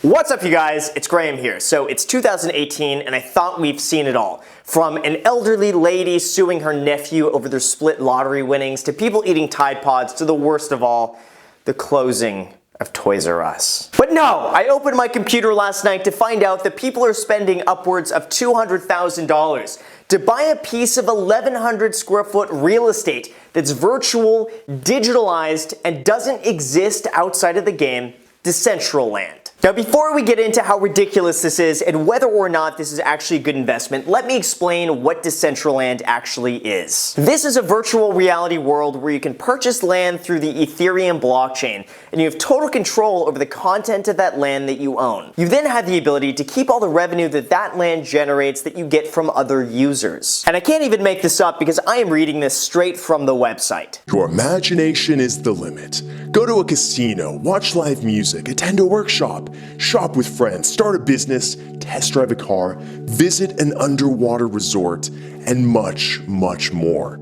What's up, you guys? It's Graham here. So it's 2018 and I thought we've seen it all. From an elderly lady suing her nephew over their split lottery winnings to people eating Tide Pods to the worst of all, the closing of Toys R Us. But no, I opened my computer last night to find out that people are spending upwards of $200,000 to buy a piece of 1,100 square foot real estate that's virtual, digitalized, and doesn't exist outside of the game, Decentraland. Now, before we get into how ridiculous this is and whether or not this is actually a good investment, let me explain what Decentraland actually is. This is a virtual reality world where you can purchase land through the Ethereum blockchain, and you have total control over the content of that land that you own. You then have the ability to keep all the revenue that that land generates that you get from other users. And I can't even make this up because I am reading this straight from the website. Your imagination is the limit. Go to a casino, watch live music, attend a workshop, shop with friends, start a business, test drive a car, visit an underwater resort, and much, much more.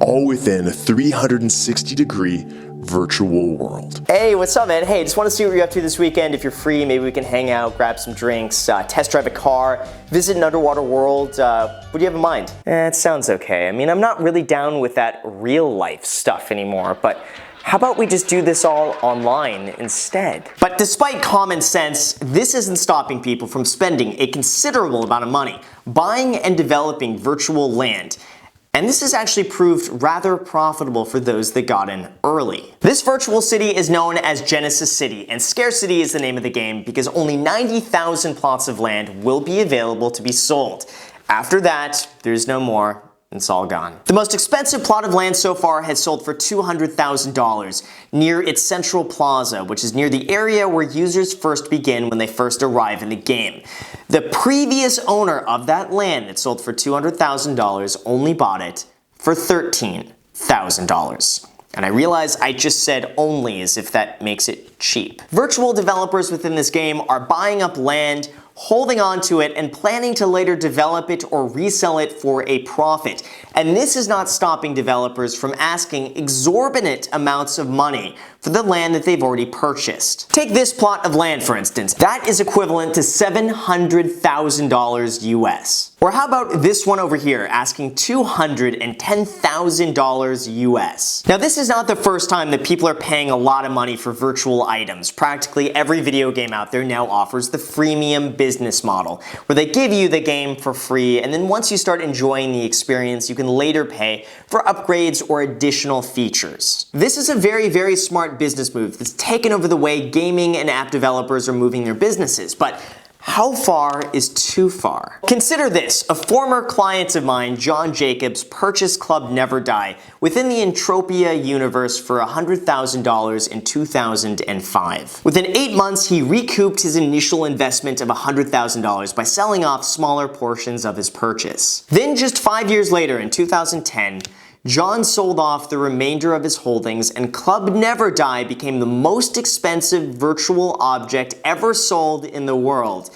All within a 360-degree virtual world. Hey, what's up, man? Hey, just want to see what you're up to this weekend. If you're free, maybe we can hang out, grab some drinks, test drive a car, visit an underwater world. What do you have in mind? It sounds okay. I mean, I'm not really down with that real life stuff anymore, but how about we just do this all online instead? But despite common sense, this isn't stopping people from spending a considerable amount of money buying and developing virtual land. And this has actually proved rather profitable for those that got in early. This virtual city is known as Genesis City, and Scarcity is the name of the game because only 90,000 plots of land will be available to be sold. After that, there's no more. It's all gone. The most expensive plot of land so far has sold for $200,000 near its central plaza, which is near the area where users first begin when they first arrive in the game. The previous owner of that land that sold for $200,000 only bought it for $13,000. And I realize I just said only as if that makes it cheap. Virtual developers within this game are buying up land, holding on to it, and planning to later develop it or resell it for a profit. And this is not stopping developers from asking exorbitant amounts of money for the land that they've already purchased. Take this plot of land, for instance. That is equivalent to $700,000 US. Or how about this one over here, asking $210,000 US. Now, this is not the first time that people are paying a lot of money for virtual items. Practically every video game out there now offers the freemium business model, where they give you the game for free, and then once you start enjoying the experience, you can later pay for upgrades or additional features. This is a very, very smart business move that's taken over the way gaming and app developers are moving their businesses, but how far is too far? Consider this. A former client of mine, John Jacobs, purchased Club Never Die within the Entropia universe for $100,000 in 2005. Within 8 months, he recouped his initial investment of $100,000 by selling off smaller portions of his purchase. Then just 5 years later, in 2010, John sold off the remainder of his holdings, and Club Never Die became the most expensive virtual object ever sold in the world.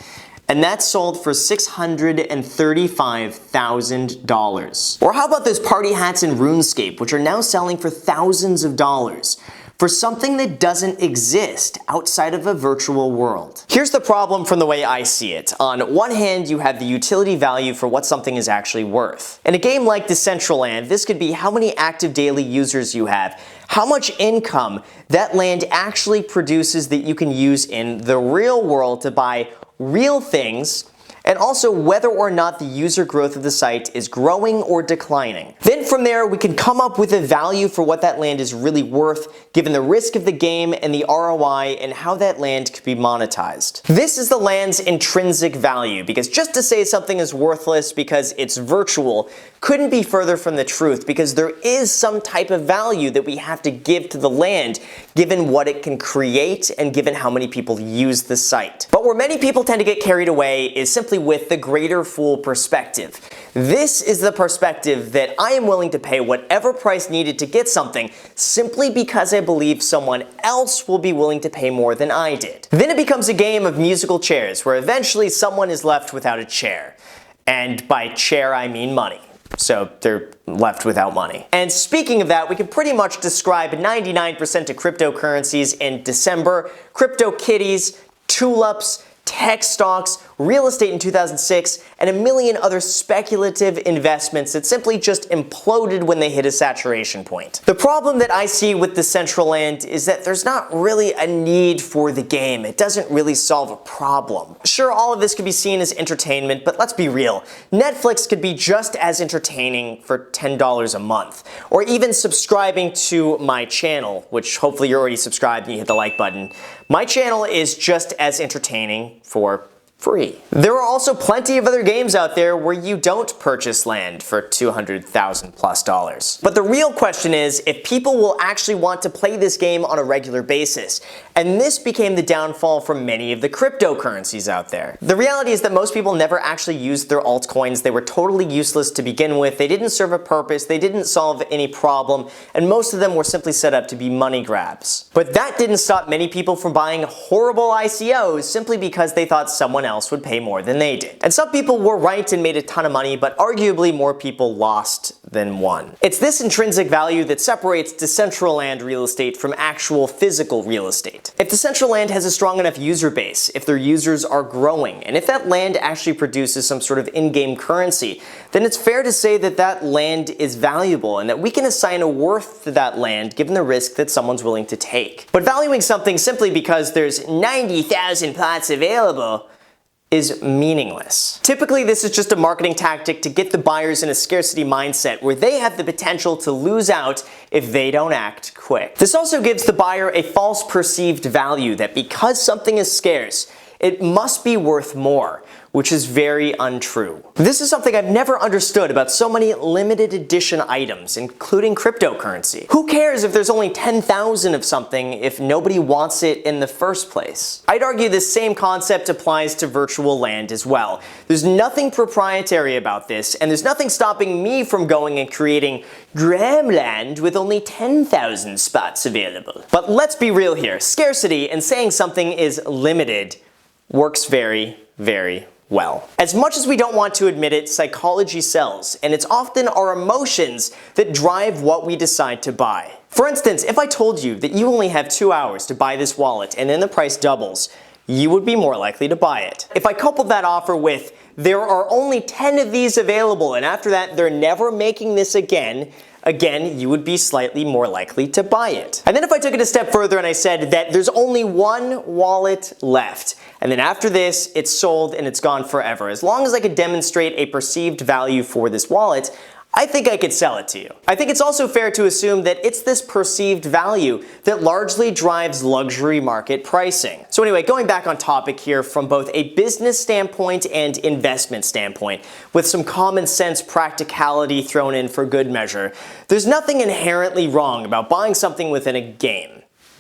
And that sold for $635,000. Or how about those party hats in RuneScape, which are now selling for thousands of dollars? For something that doesn't exist outside of a virtual world. Here's the problem from the way I see it. On one hand, you have the utility value for what something is actually worth. In a game like Decentraland, this could be how many active daily users you have, how much income that land actually produces that you can use in the real world to buy real things, and also whether or not the user growth of the site is growing or declining. Then from there, we can come up with a value for what that land is really worth, given the risk of the game and the ROI and how that land could be monetized. This is the land's intrinsic value, because just to say something is worthless because it's virtual couldn't be further from the truth, because there is some type of value that we have to give to the land given what it can create and given how many people use the site. But where many people tend to get carried away is simply with the greater fool perspective. This is the perspective that I am willing to pay whatever price needed to get something simply because I believe someone else will be willing to pay more than I did. Then it becomes a game of musical chairs where eventually someone is left without a chair. And by chair, I mean money. So they're left without money. And speaking of that, we can pretty much describe 99% of cryptocurrencies in December. CryptoKitties, tulips, tech stocks, real estate in 2006, and a million other speculative investments that simply just imploded when they hit a saturation point. The problem that I see with Decentraland is that there's not really a need for the game. It doesn't really solve a problem. Sure, all of this could be seen as entertainment, but let's be real. Netflix could be just as entertaining for $10 a month, or even subscribing to my channel, which hopefully you're already subscribed and you hit the like button. My channel is just as entertaining for free. There are also plenty of other games out there where you don't purchase land for $200,000+. But the real question is if people will actually want to play this game on a regular basis. And this became the downfall for many of the cryptocurrencies out there. The reality is that most people never actually used their altcoins. They were totally useless to begin with. They didn't serve a purpose. They didn't solve any problem. And most of them were simply set up to be money grabs. But that didn't stop many people from buying horrible ICOs simply because they thought someone else would pay more than they did. And some people were right and made a ton of money, but arguably more people lost than won. It's this intrinsic value that separates Decentraland real estate from actual physical real estate. If Decentraland has a strong enough user base, if their users are growing, and if that land actually produces some sort of in-game currency, then it's fair to say that that land is valuable and that we can assign a worth to that land given the risk that someone's willing to take. But valuing something simply because there's 90,000 plots available is meaningless. Typically, this is just a marketing tactic to get the buyers in a scarcity mindset where they have the potential to lose out if they don't act quick. This also gives the buyer a false perceived value that because something is scarce, it must be worth more, which is very untrue. This is something I've never understood about so many limited edition items, including cryptocurrency. Who cares if there's only 10,000 of something if nobody wants it in the first place? I'd argue this same concept applies to virtual land as well. There's nothing proprietary about this, and there's nothing stopping me from going and creating Gramland with only 10,000 spots available. But let's be real here. Scarcity and saying something is limited works very, very well. As much as we don't want to admit it, psychology sells, and it's often our emotions that drive what we decide to buy. For instance, if I told you that you only have 2 hours to buy this wallet and then the price doubles, you would be more likely to buy it. If I coupled that offer with, there are only 10 of these available and after that they're never making this again, you would be slightly more likely to buy it. And then if I took it a step further and I said that there's only one wallet left, and then after this, it's sold and it's gone forever. As long as I could demonstrate a perceived value for this wallet, I think I could sell it to you. I think it's also fair to assume that it's this perceived value that largely drives luxury market pricing. So anyway, going back on topic here from both a business standpoint and investment standpoint, with some common sense practicality thrown in for good measure, there's nothing inherently wrong about buying something within a game.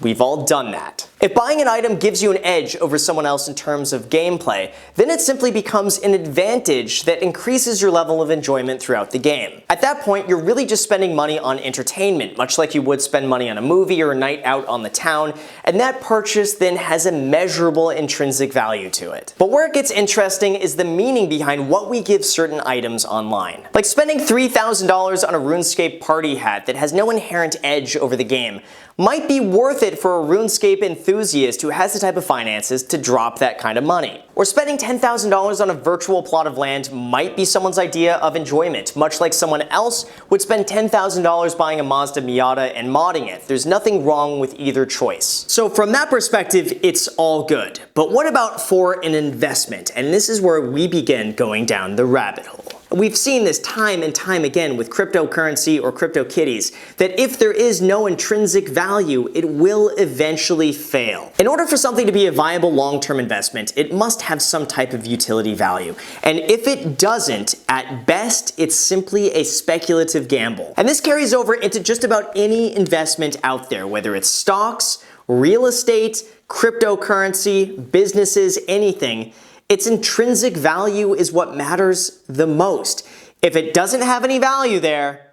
We've all done that. If buying an item gives you an edge over someone else in terms of gameplay, then it simply becomes an advantage that increases your level of enjoyment throughout the game. At that point, you're really just spending money on entertainment, much like you would spend money on a movie or a night out on the town, and that purchase then has a measurable intrinsic value to it. But where it gets interesting is the meaning behind what we give certain items online. Like spending $3,000 on a RuneScape party hat that has no inherent edge over the game might be worth it for a RuneScape enthusiast who has the type of finances to drop that kind of money. Or spending $10,000 on a virtual plot of land might be someone's idea of enjoyment, much like someone else would spend $10,000 buying a Mazda Miata and modding it. There's nothing wrong with either choice. So from that perspective, it's all good. But what about for an investment? And this is where we begin going down the rabbit hole. We've seen this time and time again with cryptocurrency or CryptoKitties, that if there is no intrinsic value, it will eventually fail. In order for something to be a viable long-term investment, it must have some type of utility value. And if it doesn't, at best, it's simply a speculative gamble. And this carries over into just about any investment out there, whether it's stocks, real estate, cryptocurrency, businesses, anything. Its intrinsic value is what matters the most. If it doesn't have any value there,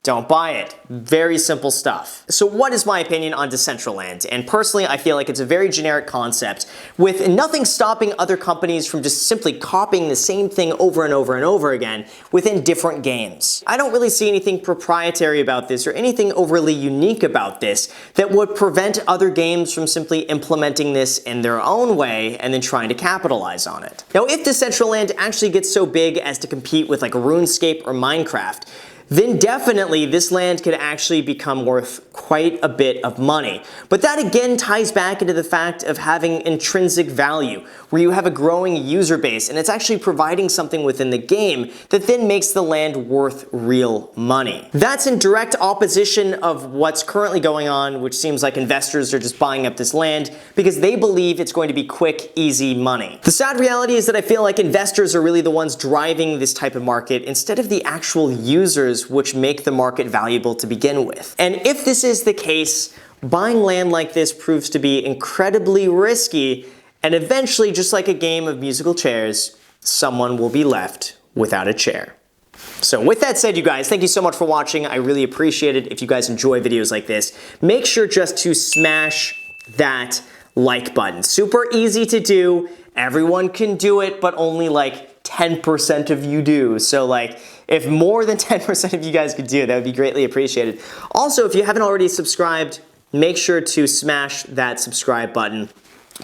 don't buy it. Very simple stuff. So what is my opinion on Decentraland? And personally, I feel like it's a very generic concept with nothing stopping other companies from just simply copying the same thing over and over and over again within different games. I don't really see anything proprietary about this or anything overly unique about this that would prevent other games from simply implementing this in their own way and then trying to capitalize on it. Now, if Decentraland actually gets so big as to compete with like RuneScape or Minecraft, then definitely this land could actually become worth quite a bit of money. But that again ties back into the fact of having intrinsic value, where you have a growing user base and it's actually providing something within the game that then makes the land worth real money. That's in direct opposition of what's currently going on, which seems like investors are just buying up this land because they believe it's going to be quick, easy money. The sad reality is that I feel like investors are really the ones driving this type of market instead of the actual users, which make the market valuable to begin with. And if this is the case, buying land like this proves to be incredibly risky, and eventually, just like a game of musical chairs, someone will be left without a chair. So with that said, you guys, thank you so much for watching. I really appreciate it. If you guys enjoy videos like this, make sure just to smash that like button. Super easy to do. Everyone can do it, but only like 10% of you do. So like, if more than 10% of you guys could do it, that would be greatly appreciated. Also, if you haven't already subscribed, make sure to smash that subscribe button.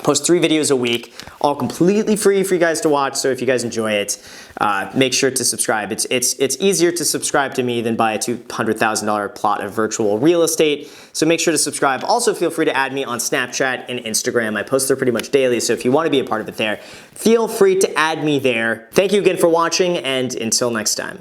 Post 3 videos a week, all completely free for you guys to watch. So if you guys enjoy it, make sure to subscribe. It's easier to subscribe to me than buy a $200,000 plot of virtual real estate. So make sure to subscribe. Also, feel free to add me on Snapchat and Instagram. I post there pretty much daily. So if you want to be a part of it there, feel free to add me there. Thank you again for watching, and until next time.